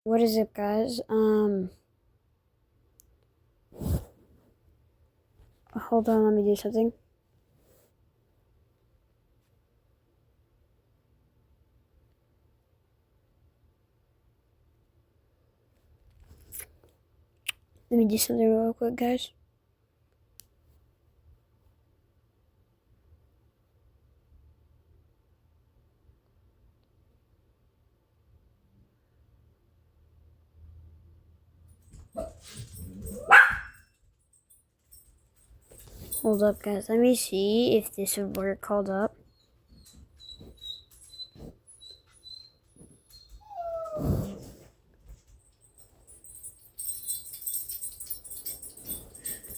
What is it, guys? Hold on, let me do something. Let me do something real quick, guys. Hold up, guys. Let me see if this would work. Hold up.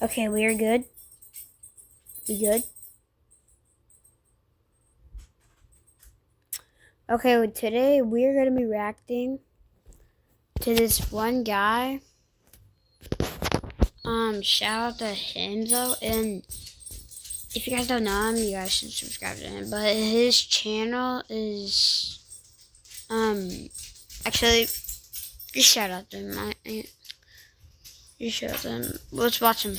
Okay, we are good. We good? Okay, well, today we're going to be reacting to this one guy. Shout out to him, though. And if you guys don't know him, you guys should subscribe to him. But his channel is, actually, just shout out to him. Just shout out to him. Let's watch him.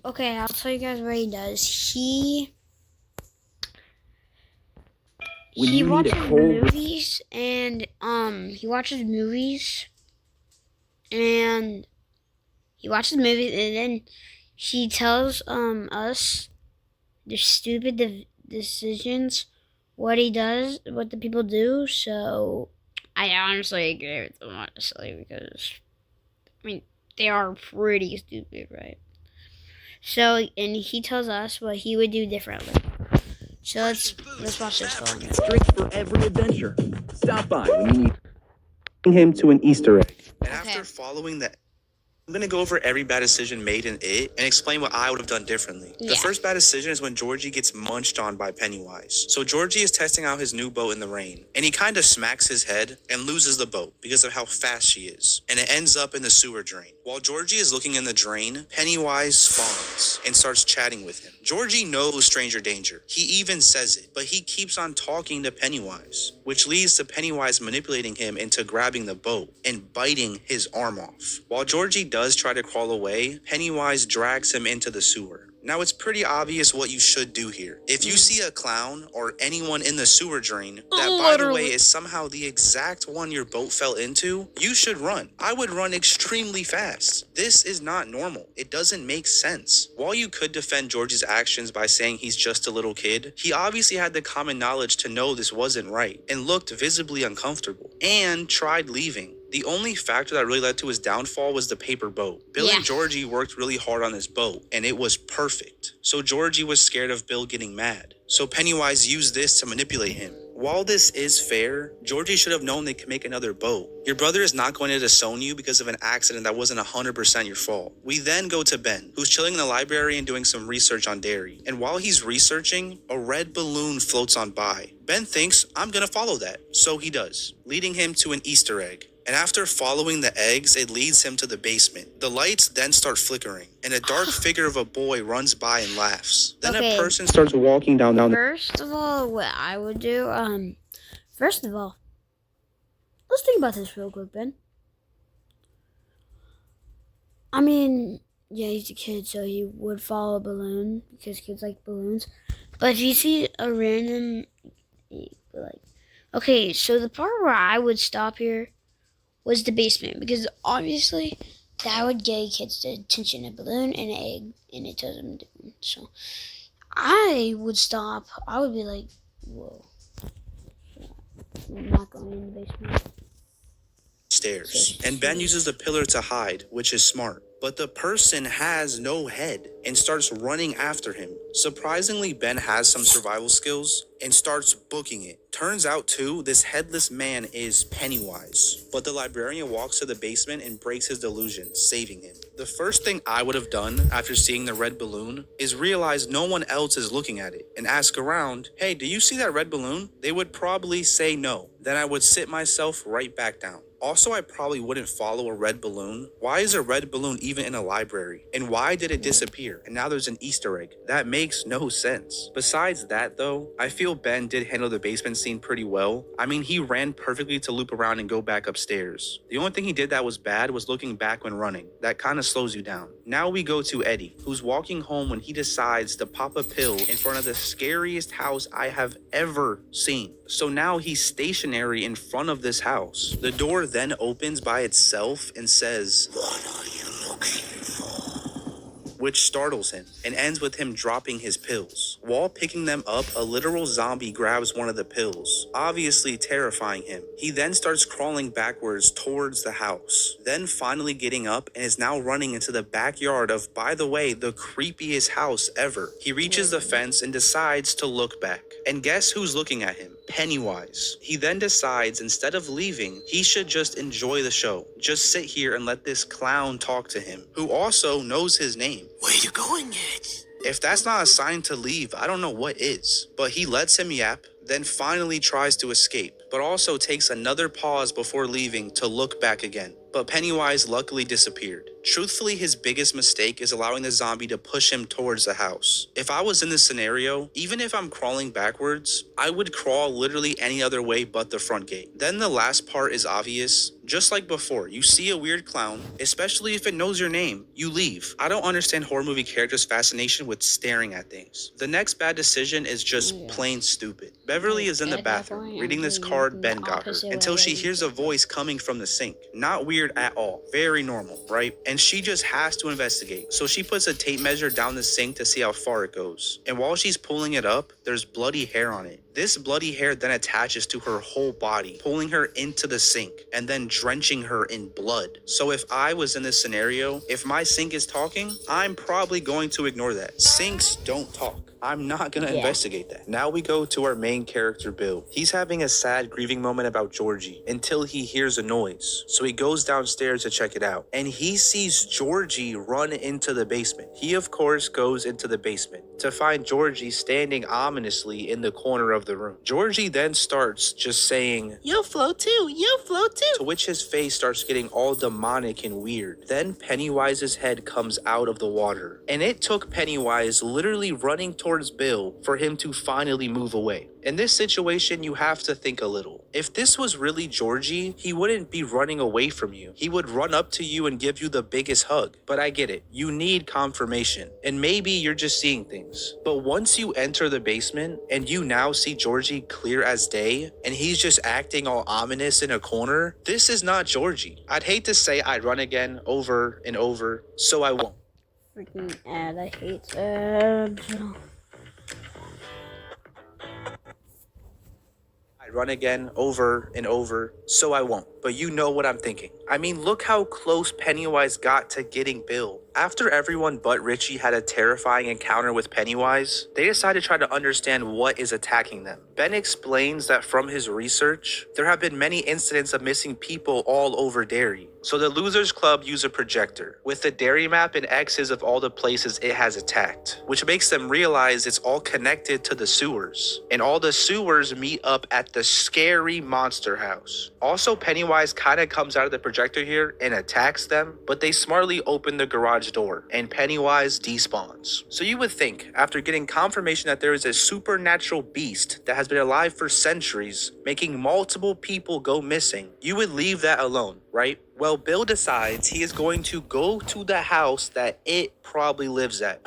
Okay, I'll tell you guys what he does. He watches movies, and he watches movies, and then he tells us the stupid decisions, what he does, what the people do. So I honestly agree with him, honestly, because I mean they are pretty stupid, right? So, and he tells us what he would do differently. So let's watch this one. Drinks for every adventure. Stop by when you need him to an Easter egg. And after following that, I'm going to go over every bad decision made in it and explain what I would have done differently. The first bad decision is when Georgie gets munched on by Pennywise. So Georgie is testing out his new boat in the rain, and he kind of smacks his head and loses the boat because of how fast she is, and it ends up in the sewer drain. While Georgie is looking in the drain, Pennywise spawns and starts chatting with him. Georgie knows stranger danger. He even says it, but he keeps on talking to Pennywise, which leads to Pennywise manipulating him into grabbing the boat and biting his arm off. While Georgie does try to crawl away, Pennywise drags him into the sewer. Now, it's pretty obvious what you should do here. If you see a clown or anyone in the sewer drain that, by the way, is somehow the exact one your boat fell into, you should run. I would run extremely fast. This is not normal. It doesn't make sense. While you could defend George's actions by saying he's just a little kid, he obviously had the common knowledge to know this wasn't right and looked visibly uncomfortable and tried leaving. The only factor that really led to his downfall was the paper boat. Bill and Georgie worked really hard on this boat, and it was perfect. So Georgie was scared of Bill getting mad. So Pennywise used this to manipulate him. While this is fair, Georgie should have known they could make another boat. Your brother is not going to disown you because of an accident that wasn't 100% your fault. We then go to Ben, who's chilling in the library and doing some research on dairy. And while he's researching, a red balloon floats on by. Ben thinks, I'm gonna follow that. So he does, leading him to an Easter egg. And after following the eggs, it leads him to the basement. The lights then start flickering, and a dark figure of a boy runs by and laughs. Then a person starts walking down. First of all, what I would do, first of all, let's think about this real quick, Ben. I mean, yeah, he's a kid, so he would follow a balloon because kids like balloons. But if you see a random, like, okay, so the part where I would stop here was the basement, because obviously that would get kids' attention. A balloon and an egg, and it tells them different. So I would stop. I would be like, whoa, I'm not going in the basement. Stairs. And Ben uses the pillar to hide, which is smart. But the person has no head and starts running after him. Surprisingly, Ben has some survival skills and starts booking it. Turns out, too, this headless man is Pennywise. But the librarian walks to the basement and breaks his delusion, saving him. The first thing I would have done after seeing the red balloon is realize no one else is looking at it and ask around, hey, do you see that red balloon? They would probably say no. Then I would sit myself right back down. Also, I probably wouldn't follow a red balloon. Why is a red balloon even in a library? And why did it disappear? And now there's an Easter egg. That makes no sense. Besides that though, I feel Ben did handle the basement scene pretty well. I mean, he ran perfectly to loop around and go back upstairs. The only thing he did that was bad was looking back when running. That kind of slows you down. Now we go to Eddie, who's walking home when he decides to pop a pill in front of the scariest house I have ever seen. So now he's stationary in front of this house. The door then opens by itself and says, "What are you looking for?" Which startles him and ends with him dropping his pills. While picking them up, a literal zombie grabs one of the pills, obviously terrifying him. He then starts crawling backwards towards the house, then finally getting up and is now running into the backyard of, by the way, the creepiest house ever. He reaches the fence and decides to look back. And guess who's looking at him? Pennywise. He then decides instead of leaving, he should just enjoy the show. Just sit here and let this clown talk to him, who also knows his name. "Where you going, Ed?" If that's not a sign to leave, I don't know what is. But he lets him yap, then finally tries to escape, but also takes another pause before leaving to look back again. But Pennywise luckily disappeared. Truthfully, his biggest mistake is allowing the zombie to push him towards the house. If I was in this scenario, even if I'm crawling backwards, I would crawl literally any other way but the front gate. Then the last part is obvious. Just like before, you see a weird clown, especially if it knows your name, you leave. I don't understand horror movie characters' fascination with staring at things. The next bad decision is just plain stupid. Beverly is in the bathroom, reading this card Ben got her, until she hears a voice coming from the sink. Not weird at all, very normal, right? And she just has to investigate. So she puts a tape measure down the sink to see how far it goes. And while she's pulling it up, there's bloody hair on it. This bloody hair then attaches to her whole body, pulling her into the sink and then drenching her in blood. So if I was in this scenario, if my sink is talking, I'm probably going to ignore that. Sinks don't talk. I'm not gonna investigate that. Now we go to our main character, Bill. He's having a sad grieving moment about Georgie until he hears a noise. So he goes downstairs to check it out. And he sees Georgie run into the basement. He, of course, goes into the basement to find Georgie standing ominously in the corner of the room. Georgie then starts just saying, "You'll float too, you'll float too," to which his face starts getting all demonic and weird. Then Pennywise's head comes out of the water. And it took Pennywise literally running towards Bill for him to finally move away. In this situation, you have to think a little. If this was really Georgie, he wouldn't be running away from you. He would run up to you and give you the biggest hug. But I get it. You need confirmation. And maybe you're just seeing things. But once you enter the basement and you now see Georgie clear as day, and he's just acting all ominous in a corner, this is not Georgie. I'd hate to say I'd run again over and over, so I won't. Freaking ad, I hate ads. Run again over and over, so I won't. But you know what I'm thinking. I mean, look how close Pennywise got to getting Bill. After everyone but Richie had a terrifying encounter with Pennywise, they decided to try to understand what is attacking them. Ben explains that from his research, there have been many incidents of missing people all over Derry. So the Losers Club use a projector with the Derry map and X's of all the places it has attacked, which makes them realize it's all connected to the sewers. And all the sewers meet up at the scary monster house. Also, Pennywise kind of comes out of the projector here and attacks them, but they smartly open the garage door and Pennywise despawns. So you would think, after getting confirmation that there is a supernatural beast that has been alive for centuries, making multiple people go missing, you would leave that alone, right? Well, Bill decides he is going to go to the house that it probably lives at.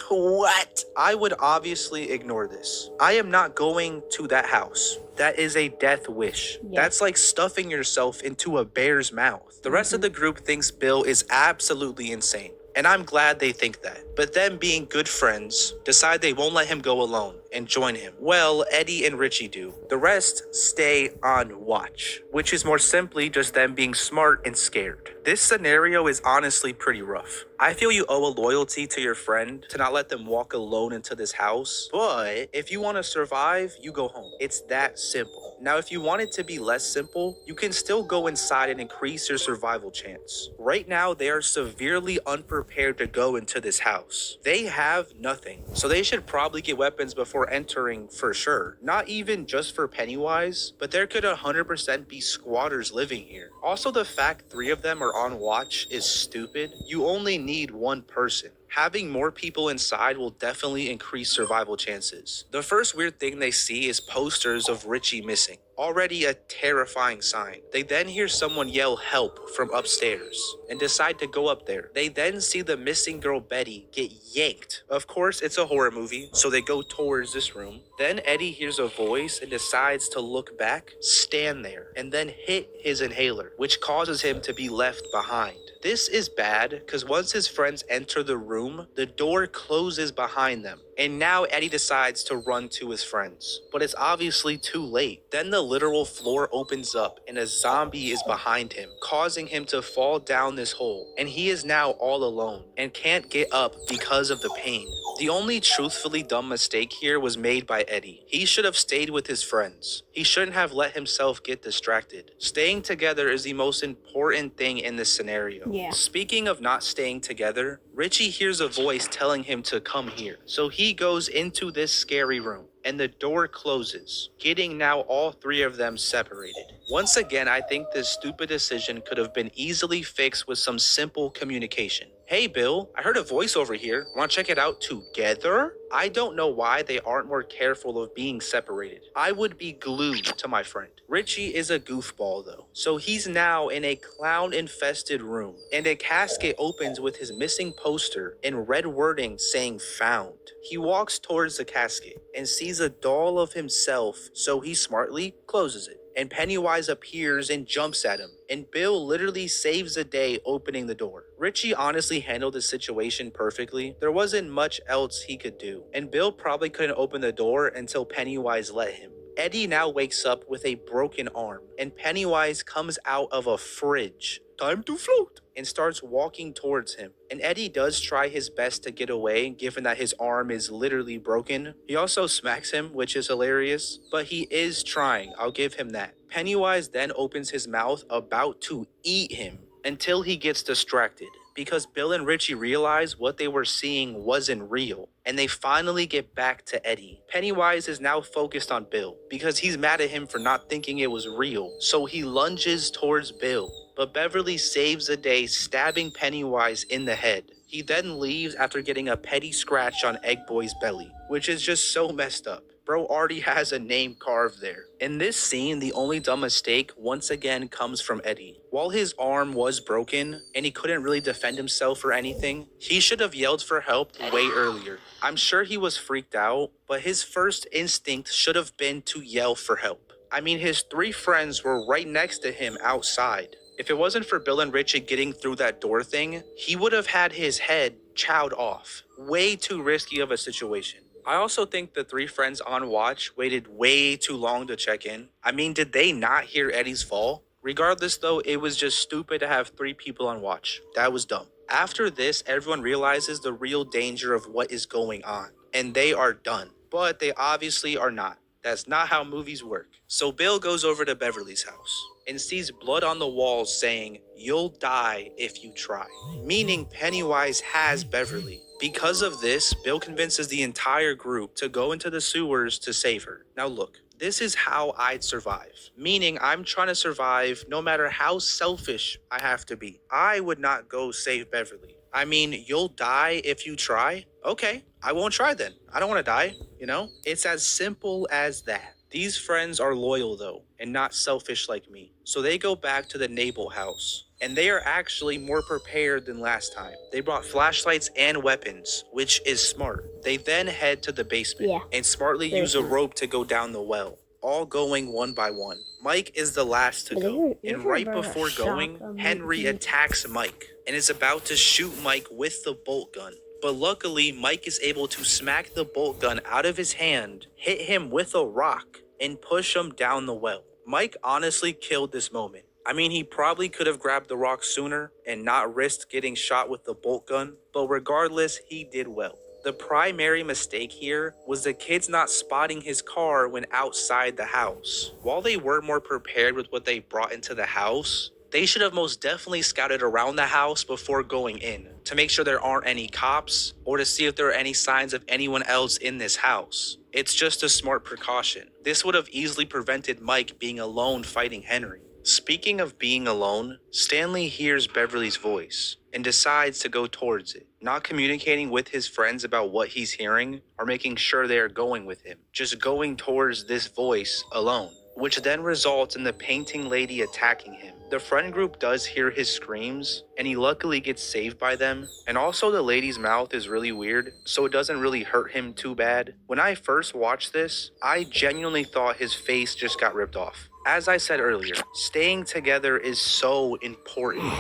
What? I would obviously ignore this. I am not going to that house. That is a death wish. Yeah. That's like stuffing yourself into a bear's mouth. The rest of the group thinks Bill is absolutely insane. And I'm glad they think that. But them being good friends, decide they won't let him go alone and join him. Well, Eddie and Richie do. The rest stay on watch, which is more simply just them being smart and scared. This scenario is honestly pretty rough. I feel you owe a loyalty to your friend to not let them walk alone into this house, but if you want to survive, you go home. It's that simple. Now, if you want it to be less simple, you can still go inside and increase your survival chance. Right now, they are severely unprepared to go into this house. They have nothing, so they should probably get weapons before before entering for sure. Not even just for Pennywise, but there could 100% be squatters living here. Also, the fact 3 of them are on watch is stupid. You only need 1 person. Having more people inside will definitely increase survival chances. The first weird thing they see is posters of Richie missing. Already a terrifying sign. They then hear someone yell help from upstairs and decide to go up there. They then see the missing girl Betty get yanked. Of course, it's a horror movie, so they go towards this room. Then Eddie hears a voice and decides to look back, stand there, and then hit his inhaler, which causes him to be left behind. This is bad because once his friends enter the room, the door closes behind them. And now Eddie decides to run to his friends. But it's obviously too late. Then the literal floor opens up and a zombie is behind him, causing him to fall down this hole. And he is now all alone and can't get up because of the pain. The only truthfully dumb mistake here was made by Eddie. He should have stayed with his friends. He shouldn't have let himself get distracted. Staying together is the most important thing in this scenario. Yeah. Speaking of not staying together, Richie hears a voice telling him to come here. So he goes into this scary room and the door closes, getting now all 3 of them separated. Once again, I think this stupid decision could have been easily fixed with some simple communication. Hey Bill, I heard a voice over here. Want to check it out together? I don't know why they aren't more careful of being separated. I would be glued to my friend. Richie is a goofball though, so he's now in a clown-infested room, and a casket opens with his missing poster in red wording saying found. He walks towards the casket and sees a doll of himself, so he smartly closes it. And Pennywise appears and jumps at him, and Bill literally saves the day opening the door. Richie honestly handled the situation perfectly. There wasn't much else he could do, and Bill probably couldn't open the door until Pennywise let him. Eddie now wakes up with a broken arm, and Pennywise comes out of a fridge. Time to float! And starts walking towards him. And Eddie does try his best to get away, given that his arm is literally broken. He also smacks him, which is hilarious, but he is trying, I'll give him that. Pennywise then opens his mouth about to eat him until he gets distracted, because Bill and Richie realize what they were seeing wasn't real, and they finally get back to Eddie. Pennywise is now focused on Bill, because he's mad at him for not thinking it was real, so he lunges towards Bill. But Beverly saves the day, stabbing Pennywise in the head. He then leaves after getting a petty scratch on Egg Boy's belly, which is just so messed up. Bro already has a name carved there. In this scene, the only dumb mistake once again comes from Eddie. While his arm was broken and he couldn't really defend himself or anything, he should have yelled for help way earlier. I'm sure he was freaked out, but his first instinct should have been to yell for help. I mean, his 3 friends were right next to him outside. If it wasn't for Bill and Richie getting through that door thing, he would have had his head chowed off. Way too risky of a situation. I also think the 3 friends on watch waited way too long to check in. I mean, did they not hear Eddie's fall? Regardless though, it was just stupid to have 3 people on watch. That was dumb. After this, everyone realizes the real danger of what is going on, and they are done. But they obviously are not. That's not how movies work. So Bill goes over to Beverly's house and sees blood on the walls saying, "You'll die if you try," meaning Pennywise has Beverly. Because of this, Bill convinces the entire group to go into the sewers to save her. Now look, this is how I'd survive, meaning I'm trying to survive no matter how selfish I have to be. I would not go save Beverly. I mean, you'll die if you try? Okay, I won't try then. I don't want to die, you know? It's as simple as that. These friends are loyal though, and not selfish like me. So they go back to the Nabel house, and they are actually more prepared than last time. They brought flashlights and weapons, which is smart. They then head to the basement and smartly use a rope to go down the well, all going one by one. Mike is the last to go, and right before going, Henry attacks Mike and is about to shoot Mike with the bolt gun. But luckily, Mike is able to smack the bolt gun out of his hand, hit him with a rock, and push him down the well. Mike honestly killed this moment. I mean, he probably could have grabbed the rock sooner and not risked getting shot with the bolt gun, but regardless, he did well. The primary mistake here was the kids not spotting his car when outside the house. While they were more prepared with what they brought into the house, they should have most definitely scouted around the house before going in to make sure there aren't any cops or to see if there are any signs of anyone else in this house. It's just a smart precaution. This would have easily prevented Mike being alone fighting Henry. Speaking of being alone, Stanley hears Beverly's voice and decides to go towards it, not communicating with his friends about what he's hearing or making sure they are going with him, just going towards this voice alone, which then results in the painting lady attacking him. The friend group does hear his screams, and he luckily gets saved by them. And also the lady's mouth is really weird, so it doesn't really hurt him too bad. When I first watched this, I genuinely thought his face just got ripped off. As I said earlier, staying together is so important.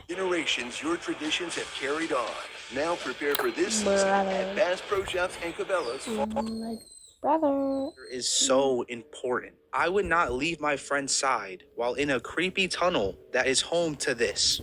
Generations your traditions have carried on. Now prepare for this season Brother. at Bass Pro Shops and Cabela's. Like brother. Is so important. I would not leave my friend's side while in a creepy tunnel that is home to this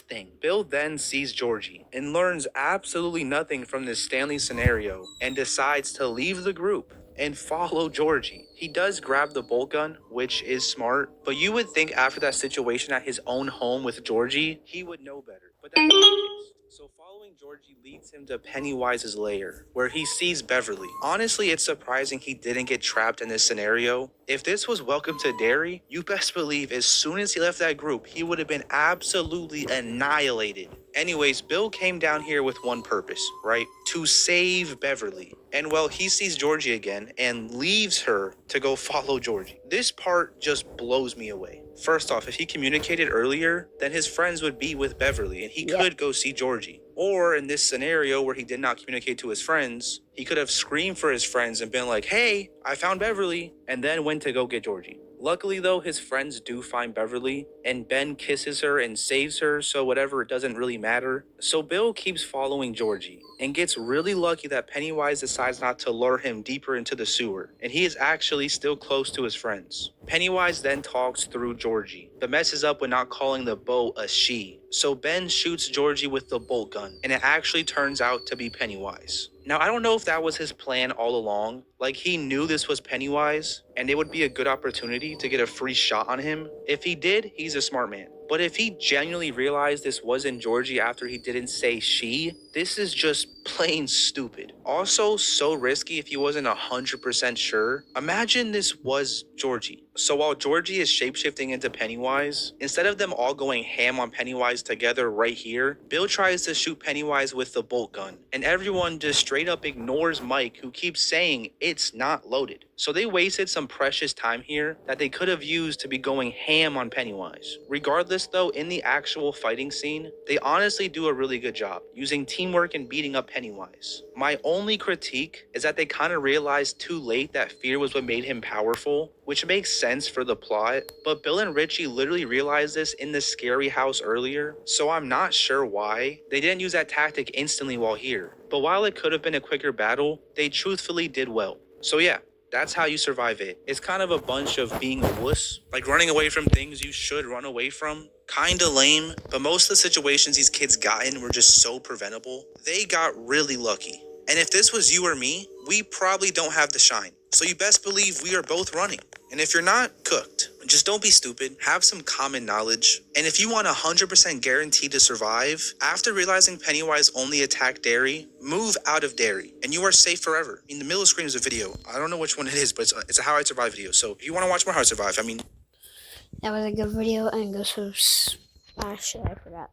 thing. Bill then sees Georgie and learns absolutely nothing from this Stanley scenario and decides to leave the group and follow Georgie. He does grab the bolt gun, which is smart, but you would think after that situation at his own home with Georgie, he would know better. But that's not the case. So following Georgie leads him to Pennywise's lair, where he sees Beverly. Honestly, it's surprising he didn't get trapped in this scenario. If this was Welcome to Derry, you best believe as soon as he left that group, he would have been absolutely annihilated. Anyways, Bill came down here with one purpose, right? To save Beverly. And well, he sees Georgie again and leaves her to go follow Georgie. This part just blows me away. First off, if he communicated earlier, then his friends would be with Beverly and he could go see Georgie. Or in this scenario where he did not communicate to his friends, he could have screamed for his friends and been like, hey, I found Beverly, and then went to go get Georgie. Luckily though, his friends do find Beverly, and Ben kisses her and saves her, so whatever, it doesn't really matter. So Bill keeps following Georgie, and gets really lucky that Pennywise decides not to lure him deeper into the sewer, and he is actually still close to his friends. Pennywise then talks through Georgie, but messes up when not calling the boat a she. So Ben shoots Georgie with the bolt gun, and it actually turns out to be Pennywise. Now, I don't know if that was his plan all along. Like, he knew this was Pennywise, and it would be a good opportunity to get a free shot on him. If he did, he's a smart man. But if he genuinely realized this wasn't Georgie after he didn't say she, this is just plain stupid. Also, so risky if he wasn't 100% sure. Imagine this was Georgie. So while Georgie is shapeshifting into Pennywise, instead of them all going ham on Pennywise together right here, Bill tries to shoot Pennywise with the bolt gun, and everyone just straight up ignores Mike, who keeps saying it's not loaded. So they wasted some precious time here that they could have used to be going ham on Pennywise. Regardless though, in the actual fighting scene, they honestly do a really good job using teamwork and beating up Pennywise. My only critique is that they kind of realized too late that fear was what made him powerful, which makes sense for the plot, but Bill and Richie literally realized this in the scary house earlier, so I'm not sure why they didn't use that tactic instantly while here. But while it could have been a quicker battle, they truthfully did well. So yeah, that's how you survive it. It's kind of a bunch of being a wuss, like running away from things you should run away from. Kinda lame, but most of the situations these kids got in were just so preventable. They got really lucky. And if this was you or me, we probably don't have the shine. So you best believe we are both running. And if you're not, cooked. Just don't be stupid, have some common knowledge. And if you want 100% guaranteed to survive, after realizing Pennywise only attacked Derry, move out of Derry, and you are safe forever. In the middle of the screen is a video. I don't know which one it is, but it's a How I Survive video. So if you want to watch more How I Survive, That was a good video, and go to shit, I forgot.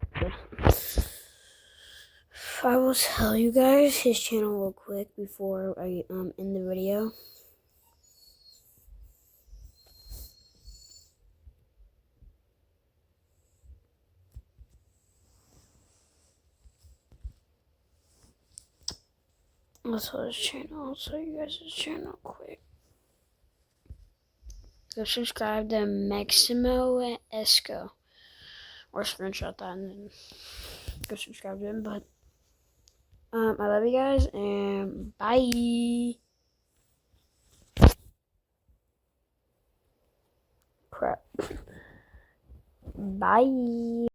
I will tell you guys his channel real quick before I end the video. Let's tell his channel. I'll tell you guys his channel quick. Go subscribe to Maximo Esco, or screenshot that and then go subscribe to him. But I love you guys, and bye. Crap. Bye.